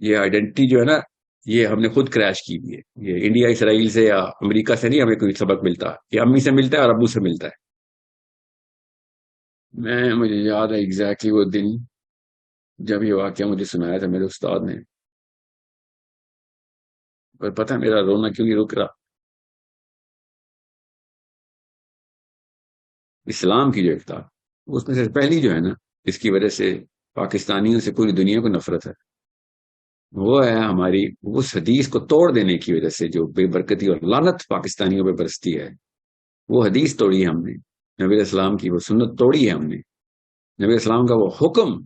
یہ آئیڈینٹی جو ہے نا، یہ ہم نے خود کریش کی ہوئی ہے. یہ انڈیا اسرائیل سے یا امریکہ سے نہیں ہمیں کوئی سبق ملتا، یہ امی سے ملتا ہے اور ابو سے ملتا ہے. مجھے یاد ہے ایگزیکٹلی وہ دن جب یہ واقعہ مجھے سنایا تھا میرے استاد نے. پر پتہ ہے میرا رونا کیوں نہیں رک رہا؟ اسلام کی جو افتار، اس میں سے پہلی جو ہے نا، اس کی وجہ سے پاکستانیوں سے پوری دنیا کو نفرت ہے، وہ ہے ہماری اس حدیث کو توڑ دینے کی وجہ سے جو بے برکتی اور لعنت پاکستانیوں پہ برستی ہے. وہ حدیث توڑی ہے ہم نے، نبی علیہ السلام کی وہ سنت توڑی ہے ہم نے، نبی علیہ السلام کا وہ حکم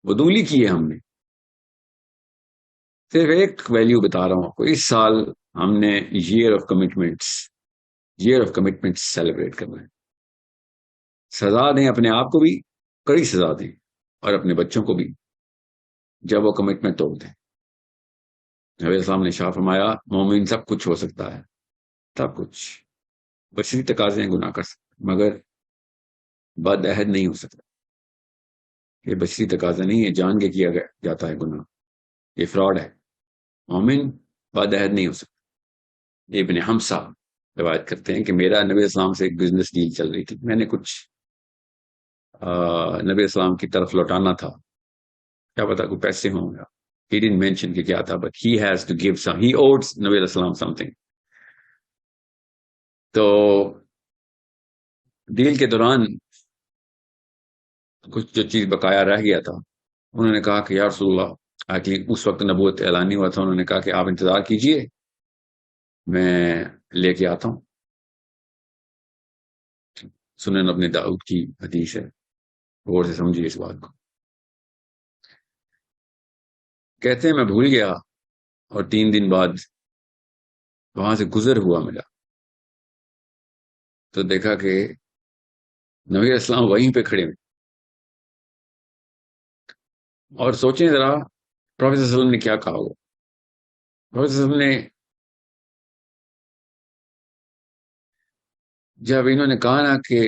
بدولی کی ہے ہم نے. صرف ایک ویلیو بتا رہا ہوں آپ کو، اس سال ہم نے ایئر آف کمٹمنٹس سیلیبریٹ کرنا ہے. سزا دیں اپنے آپ کو بھی، کڑی سزا دیں، اور اپنے بچوں کو بھی جب وہ کمٹمنٹ توڑ دیں. نبی السلام نے شاہ فرمایا مومن سب کچھ ہو سکتا ہے، سب کچھ، بشری تقاضے گناہ کر سکتے مگر بد عہد نہیں ہو سکتا. یہ بشری تقاضا نہیں ہے، جان کے کیا جاتا ہے گناہ، یہ فراڈ ہے. مومن بد عہد نہیں ہو سکتا. ابن حمزہ روایت کرتے ہیں کہ میرا نبی اسلام سے ایک بزنس ڈیل چل رہی تھی، میں نے کچھ نبی اسلام کی طرف لوٹانا تھا، کیا پتا کوئی پیسے ہوں گا. He didn't mention کہ کیا تھا، but he has to give some. He owed نبی علیہ السلام something. تو ڈیل کے دوران کچھ جو چیز بقایا رہ گیا تھا، انہوں نے کہا کہ یا رسول اللہ، اس وقت نبوت اعلان نہیں ہوا تھا، انہوں نے کہا کہ آپ انتظار کیجئے، میں لے کے آتا ہوں. سنن ابن داؤد کی حدیث ہے، غور سے سمجھیے اس بات کو. کہتے ہیں میں بھول گیا اور 3 دن بعد وہاں سے گزر ہوا ملا تو دیکھا کہ نبی اسلام وہیں پہ کھڑے ہوئے. اور سوچیں ذرا پروفیسر صلی اللہ علیہ وسلم نے کیا کہا ہوگا. پروفیسر صلی اللہ علیہ وسلم نے جب انہوں نے کہا نا کہ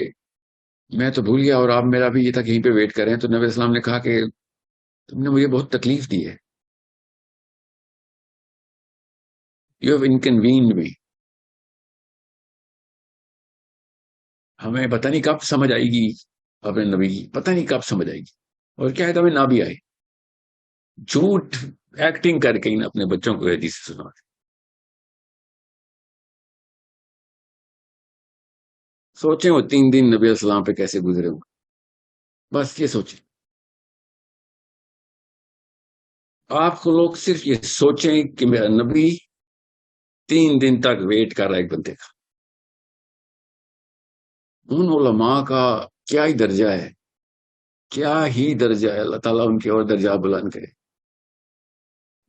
میں تو بھول گیا اور آپ میرا بھی یہ تھا کہ یہیں پہ ویٹ کریں، تو نبی اسلام نے کہا کہ تم نے مجھے بہت تکلیف دی ہے، یو ہیو انکنوینڈ می. ہمیں پتہ نہیں کب سمجھ آئے گی اپنے نبی کی، پتہ نہیں کب سمجھ آئے گی، اور کیا ہے تو ہمیں نہ بھی آئے. جھوٹ ایکٹنگ کر کے اپنے بچوں کو حدیث سنا. سوچیں وہ 3 دن نبی علیہ السلام پہ کیسے گزرے ہوں. بس یہ سوچیں. آپ کو لوگ صرف یہ سوچیں کہ میرا نبی 3 دن تک ویٹ کر رہا ہے ایک بندے کا. ان علماء کا کیا ہی درجہ ہے، کیا ہی درجہ ہے. اللہ تعالیٰ ان کے اور درجہ بلند کرے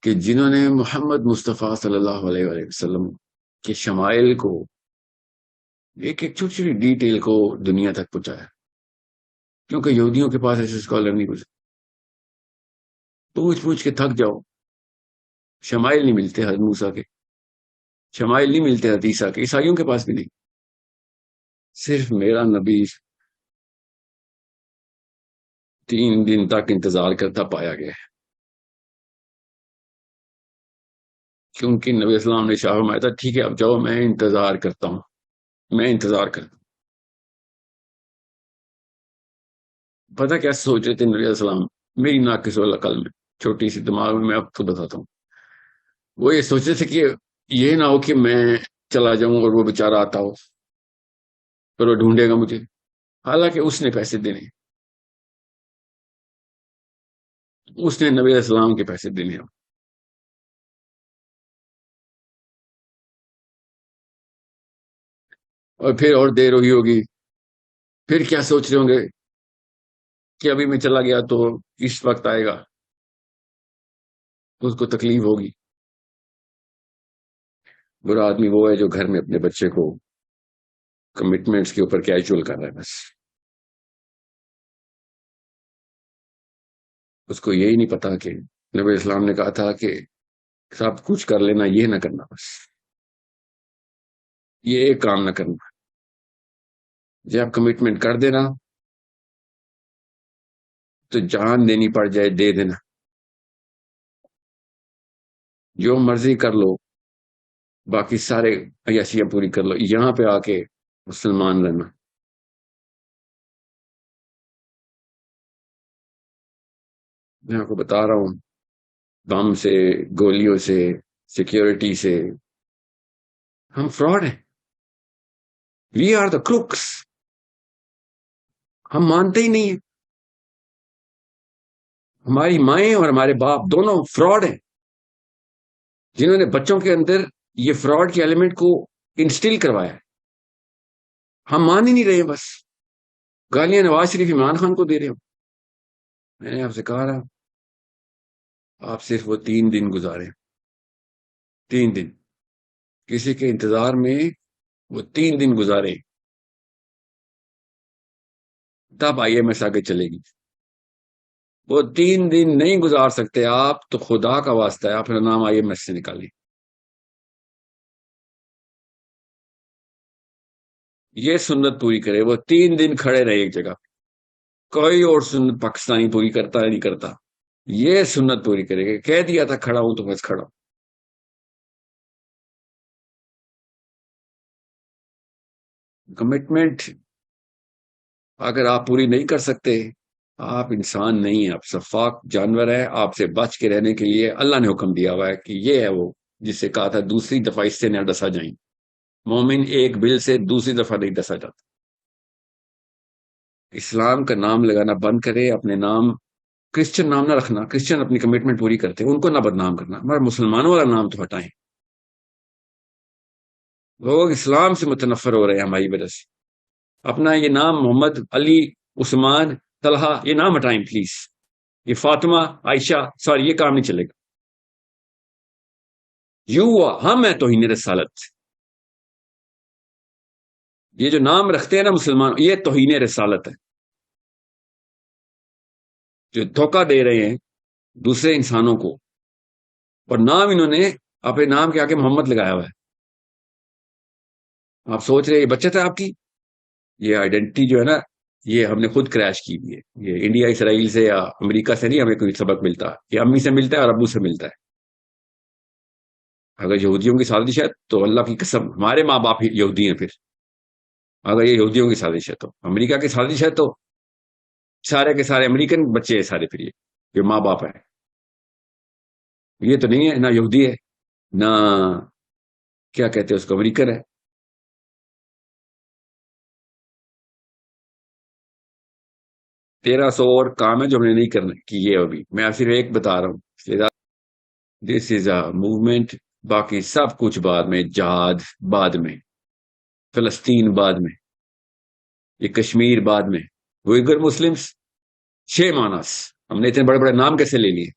کہ جنہوں نے محمد مصطفیٰ صلی اللہ علیہ وآلہ وسلم کے شمائل کو، ایک ایک چھوٹی چھوٹی ڈیٹیل کو دنیا تک پہنچایا. کیونکہ یہودیوں کے پاس ایسے اسکالر نہیں گزرے، پوچھ پوچھ کے تھک جاؤ. شمائل نہیں ملتے حضرت موسیٰ کے، شمائل نہیں ملتے حضرت عیسیٰ کے، عیسائیوں کے پاس بھی نہیں. صرف میرا نبی 3 دن تک انتظار کرتا پایا گیا ہے. کیونکہ نبی اسلام نے شاہ فرمایا تھا ٹھیک ہے اب جاؤ، میں انتظار کرتا ہوں، میں انتظار کرتا ہوں. پتہ کیا سوچ رہے تھے نبی علیہ السلام؟ میری ناقص العقل میں، چھوٹی سی دماغ میں آپ کو بتاتا ہوں. وہ یہ سوچ رہے تھے کہ یہ نہ ہو کہ میں چلا جاؤں اور وہ بیچارہ آتا ہو پر وہ ڈھونڈے گا مجھے، حالانکہ اس نے پیسے دینے، اس نے نبی علیہ السلام کے پیسے دینے. اور پھر اور دیر ہوئی ہوگی، پھر کیا سوچ رہے ہوں گے کہ ابھی میں چلا گیا تو اس وقت آئے گا، اس کو تکلیف ہوگی. برا آدمی وہ ہے جو گھر میں اپنے بچے کو کمٹمنٹس کے اوپر کیجول کر رہا ہے. بس اس کو یہی نہیں پتا کہ نبی اسلام نے کہا تھا کہ سب کچھ کر لینا، یہ نہ کرنا، بس یہ ایک کام نہ کرنا. جب کمٹمنٹ کر دینا تو جان دینی پڑ جائے دے دینا. جو مرضی کر لو، باقی سارے عیاشیاں پوری کر لو، یہاں پہ آ کے مسلمان رہنا. میں آپ کو بتا رہا ہوں، بم سے، گولیوں سے، سیکیورٹی سے، ہم فراڈ ہیں. We are the crooks. ہم مانتے ہی نہیں ہیں. ہماری مائیں اور ہمارے باپ دونوں فراڈ ہیں، جنہوں نے بچوں کے اندر یہ فراڈ کے ایلیمنٹ کو انسٹل کروایا ہے. ہم مان ہی نہیں رہے. بس گالیاں نواز شریف عمران خان کو دے رہے ہو. میں نے آپ سے کہا رہا، آپ صرف وہ 3 دن گزارے. 3 دن کسی کے انتظار میں، وہ 3 دن گزارے، تب آئی ایم ایس آگے چلے گی. وہ 3 دن نہیں گزار سکتے آپ تو خدا کا واسطہ ہے آپ اپنا نام آئی ایم ایس سے نکالیں. یہ سنت پوری کرے. وہ 3 دن کھڑے رہے ایک جگہ. کوئی اور سنت پاکستانی پوری کرتا ہے نہیں کرتا. یہ سنت پوری کرے گا. کہہ دیا تھا کھڑا ہوں تو بس کھڑا ہوں. کمٹمنٹ اگر آپ پوری نہیں کر سکتے، آپ انسان نہیں ہیں، آپ شفاق جانور ہیں. آپ سے بچ کے رہنے کے لیے اللہ نے حکم دیا ہوا ہے کہ یہ ہے وہ جس سے کہا تھا دوسری دفعہ اس سے نہ ڈسا جائیں. مومن ایک بل سے دوسری دفعہ نہیں ڈسا جاتا. اسلام کا نام لگانا بند کرے. اپنے نام کرسچن نام نہ رکھنا. کرسچن اپنی کمٹمنٹ پوری کرتے ہیں، ان کو نہ بدنام کرنا. مگر مسلمانوں والا نام تو ہٹائیں. لوگ اسلام سے متنفر ہو رہے ہیں ہماری وجہ سے. اپنا یہ نام محمد، علی، عثمان، طلحہ یہ نام ہٹائیں پلیز. یہ فاطمہ، عائشہ، سوری، یہ کام نہیں چلے گا. ہم ہیں توہین رسالت. یہ جو نام رکھتے ہیں نا مسلمان، یہ توہین رسالت ہے. جو دھوکہ دے رہے ہیں دوسرے انسانوں کو، اور نام انہوں نے اپنے نام کے آگے محمد لگایا ہوا ہے. آپ سوچ رہے یہ بچت ہے آپ کی. یہ آئیڈینٹی جو ہے نا، یہ ہم نے خود کریش کی ہوئی ہے. یہ انڈیا اسرائیل سے یا امریکہ سے نہیں ہمیں کوئی سبق ملتا. یہ امی سے ملتا ہے اور ابو سے ملتا ہے. اگر یہودیوں کی سازش ہے تو اللہ کی قسم ہمارے ماں باپ یہودی ہیں. پھر اگر یہ یہودیوں کی سازش ہے تو امریکہ کی سازش ہے تو سارے کے سارے امریکن بچے ہیں سارے. پھر یہ ماں باپ ہے. یہ تو نہیں ہے، نہ یہودی ہے نہ کیا کہتے ہیں اس کو امریکن ہے. 1300 اور کام ہے جو ہم نے نہیں کرنا کی ہے ابھی. میں صرف ایک بتا رہا ہوں. دس از اے موومنٹ. باقی سب کچھ بعد میں. جہاد بعد میں، فلسطین بعد میں، یہ کشمیر بعد میں، ویگر مسلمس، 6 مانس. ہم نے اتنے بڑے بڑے نام کیسے لے لیے؟